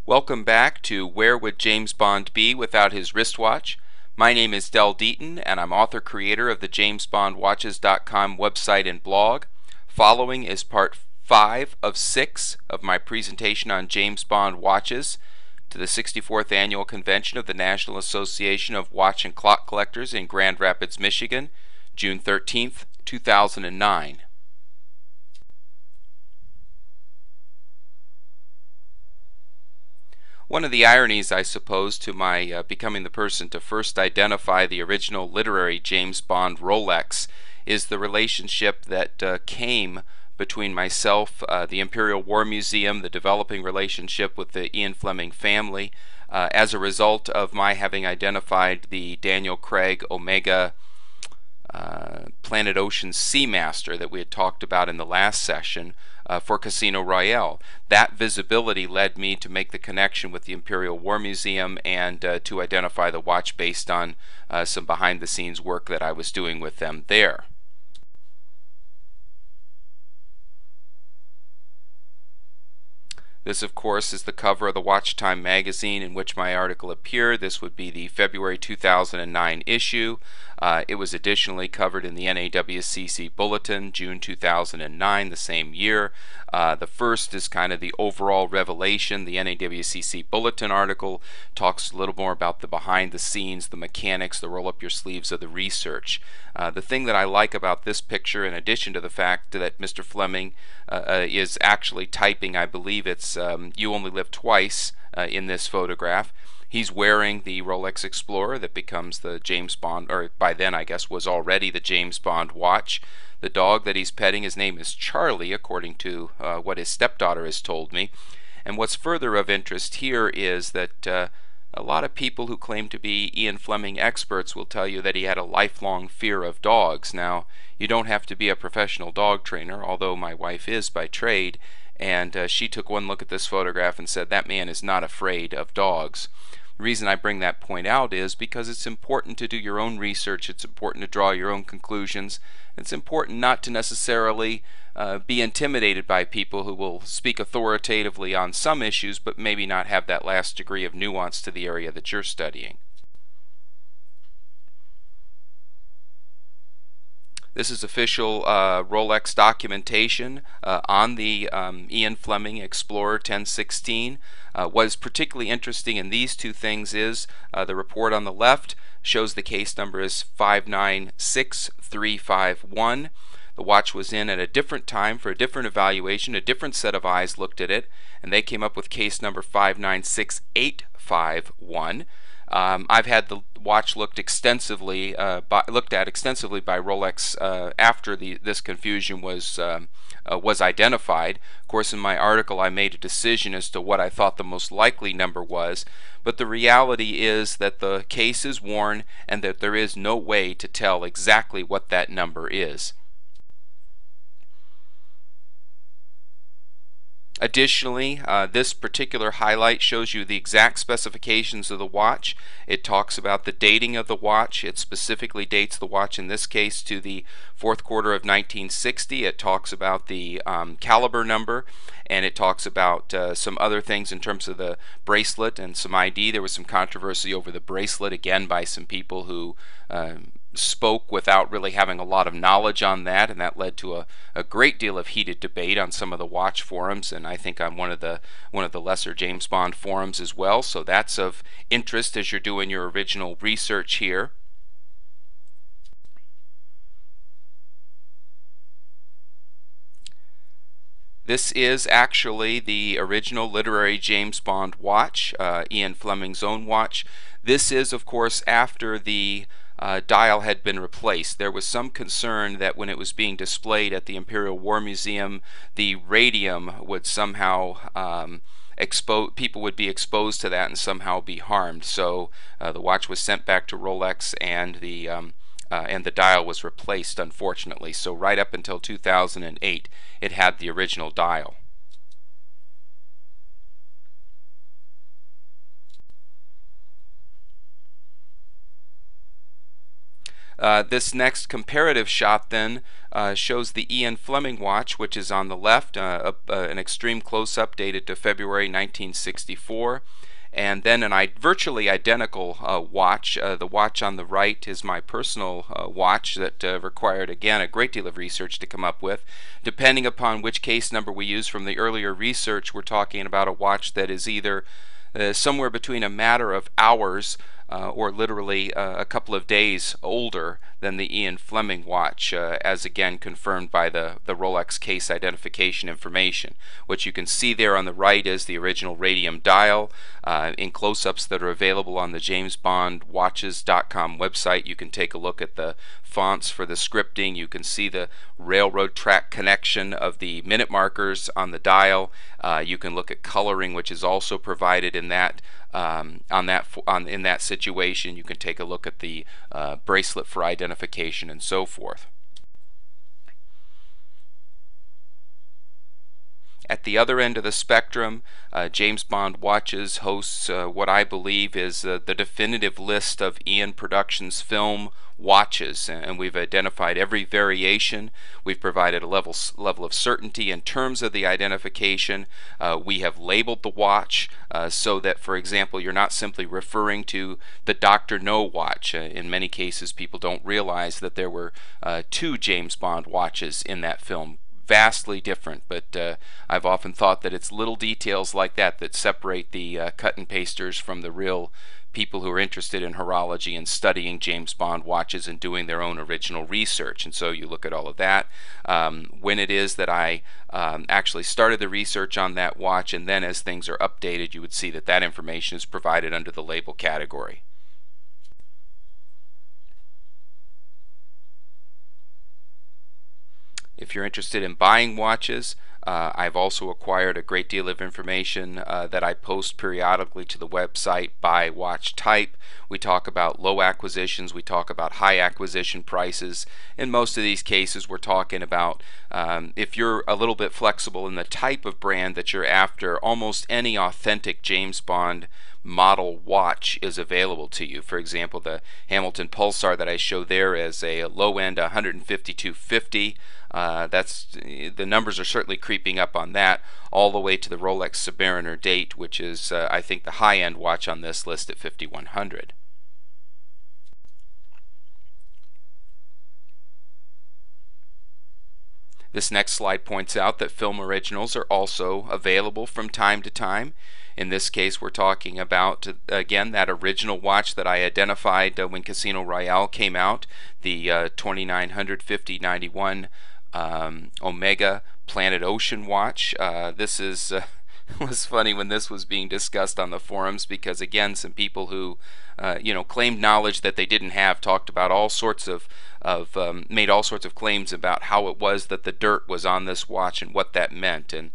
Welcome back to Where Would James Bond Be Without His Wristwatch? My name is Dell Deaton, and I'm author-creator of the JamesBondWatches.com website and blog. Following is part 5 of 6 of my presentation on James Bond watches to the 64th Annual Convention of the National Association of Watch and Clock Collectors in Grand Rapids, Michigan, June 13th, 2009. One of the ironies, I suppose, to my becoming the person to first identify the original literary James Bond Rolex is the relationship that came between myself, the Imperial War Museum, the developing relationship with the Ian Fleming family, as a result of my having identified the Daniel Craig Omega Planet Ocean Seamaster that we had talked about in the last session for Casino Royale. That visibility led me to make the connection with the Imperial War Museum and to identify the watch based on some behind-the-scenes work that I was doing with them there. This, of course, is the cover of the Watch Time magazine in which my article appeared. This would be the February 2009 issue. It was additionally covered in the NAWCC Bulletin, June 2009, the same year. The first is kind of the overall revelation. The NAWCC Bulletin article talks a little more about the behind the scenes, the mechanics, the roll up your sleeves of the research. The thing that I like about this picture, in addition to the fact that Mr. Fleming is actually typing, I believe it's You Only Live Twice in this photograph. He's wearing the Rolex Explorer that becomes the James Bond, or by then I guess was already the James Bond watch. The dog that he's petting, his name is Charlie, according to what his stepdaughter has told me. And what's further of interest here is that a lot of people who claim to be Ian Fleming experts will tell you that he had a lifelong fear of dogs. Now, you don't have to be a professional dog trainer, although my wife is by trade, and she took one look at this photograph and said that man is not afraid of dogs. The reason I bring that point out is because it's important to do your own research, it's important to draw your own conclusions, it's important not to necessarily be intimidated by people who will speak authoritatively on some issues but maybe not have that last degree of nuance to the area that you're studying. This is official Rolex documentation on the Ian Fleming Explorer 1016. What is particularly interesting in these two things is the report on the left shows the case number is 596351. The watch was in at a different time for a different evaluation. A different set of eyes looked at it, and they came up with case number 596851. I've had the watch looked at extensively by Rolex after this confusion was identified. Of course, in my article, I made a decision as to what I thought the most likely number was, but the reality is that the case is worn and that there is no way to tell exactly what that number is. Additionally, this particular highlight shows you the exact specifications of the watch. It talks about the dating of the watch. It specifically dates the watch, in this case, to the fourth quarter of 1960. It talks about the caliber number, and it talks about some other things in terms of the bracelet and some ID. There was some controversy over the bracelet, again, by some people who spoke without really having a lot of knowledge on that, and that led to a great deal of heated debate on some of the watch forums, and I think on one of the lesser James Bond forums as well. So that's of interest as you're doing your original research here. This is actually the original literary James Bond watch, Ian Fleming's own watch. This is, of course, after the dial had been replaced. There was some concern that when it was being displayed at the Imperial War Museum, the radium would somehow people would be exposed to that and somehow be harmed. So the watch was sent back to Rolex, and the dial was replaced, unfortunately. So right up until 2008, it had the original dial. This next comparative shot then shows the Ian Fleming watch, which is on the left, an extreme close-up dated to February 1964. And then an virtually identical watch. The watch on the right is my personal watch that required, again, a great deal of research to come up with. Depending upon which case number we use from the earlier research, we're talking about a watch that is either somewhere between a matter of hours or literally a couple of days older than the Ian Fleming watch, as again confirmed by the Rolex case identification information. What you can see there on the right is the original radium dial. In close-ups that are available on the JamesBondWatches.com website, you can take a look at the fonts for the scripting. You can see the railroad track connection of the minute markers on the dial. You can look at coloring, which is also provided in that in that situation. You can take a look at the bracelet for identification and so forth. At the other end of the spectrum, James Bond Watches hosts what I believe is the definitive list of Ian Productions film watches, and we've identified every variation. We've provided a level of certainty in terms of the identification. We have labeled the watch so that, for example, you're not simply referring to the Dr. No watch. In many cases, people don't realize that there were two James Bond watches in that film. Vastly different, but I've often thought that it's little details like that that separate the cut and pasters from the real people who are interested in horology and studying James Bond watches and doing their own original research. And so you look at all of that. When it is that I actually started the research on that watch, and then as things are updated, you would see that that information is provided under the label category. If you're interested in buying watches, I've also acquired a great deal of information that I post periodically to the website by watch type. We talk about low acquisitions, we talk about high acquisition prices. In most of these cases, we're talking about if you're a little bit flexible in the type of brand that you're after, almost any authentic James Bond model watch is available to you. For example, the Hamilton Pulsar that I show there is a low end 152.50. That's the numbers are certainly creeping up on that, all the way to the Rolex Submariner Date, which is I think the high-end watch on this list at 5100. This next slide points out that film originals are also available from time to time. In this case, we're talking about, again, that original watch that I identified when Casino Royale came out, the 2900 5091 Omega Planet Ocean watch. This is was funny when this was being discussed on the forums, because again, some people who claimed knowledge that they didn't have talked about all sorts of made all sorts of claims about how it was that the dirt was on this watch and what that meant. And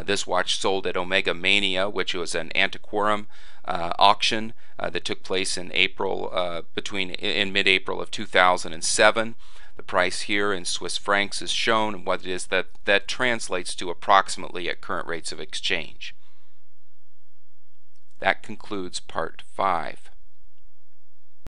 this watch sold at Omega Mania, which was an antiquarian auction that took place in April, in mid-April of 2007. The price here in Swiss francs is shown, and what it is that translates to approximately at current rates of exchange. That concludes part 5.